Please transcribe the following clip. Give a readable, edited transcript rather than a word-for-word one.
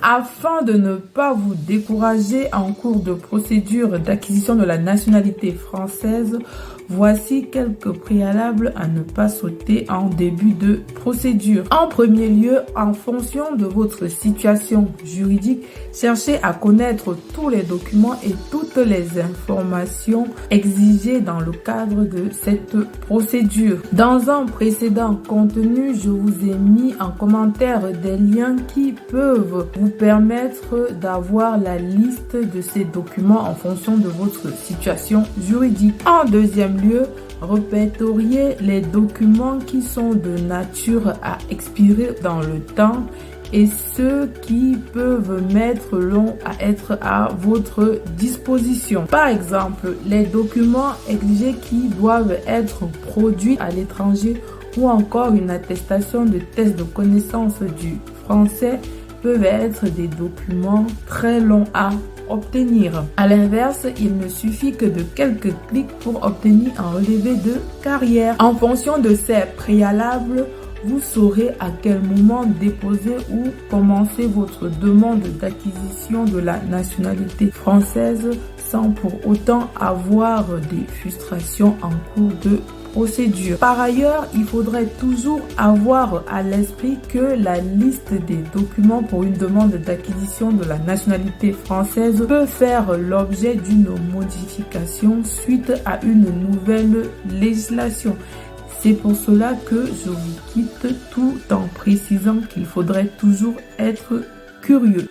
Afin de ne pas vous décourager en cours de procédure d'acquisition de la nationalité française, voici quelques préalables à ne pas sauter en début de procédure. En premier lieu, en fonction de votre situation juridique, cherchez à connaître tous les documents et toutes les informations exigées dans le cadre de cette procédure. Dans un précédent contenu, je vous ai mis en commentaire des liens qui peuvent vous permettre d'avoir la liste de ces documents en fonction de votre situation juridique. En deuxième lieu, répertoriez les documents qui sont de nature à expirer dans le temps et ceux qui peuvent mettre long à être à votre disposition. Par exemple, les documents exigés qui doivent être produits à l'étranger ou encore une attestation de test de connaissance du français peuvent être des documents très longs à obtenir. À l'inverse, il ne suffit que de quelques clics pour obtenir un relevé de carrière. En fonction de ces préalables, vous saurez à quel moment déposer ou commencer votre demande d'acquisition de la nationalité française sans pour autant avoir des frustrations en cours de procédure. Par ailleurs, il faudrait toujours avoir à l'esprit que la liste des documents pour une demande d'acquisition de la nationalité française peut faire l'objet d'une modification suite à une nouvelle législation. C'est pour cela que je vous quitte tout en précisant qu'il faudrait toujours être curieux.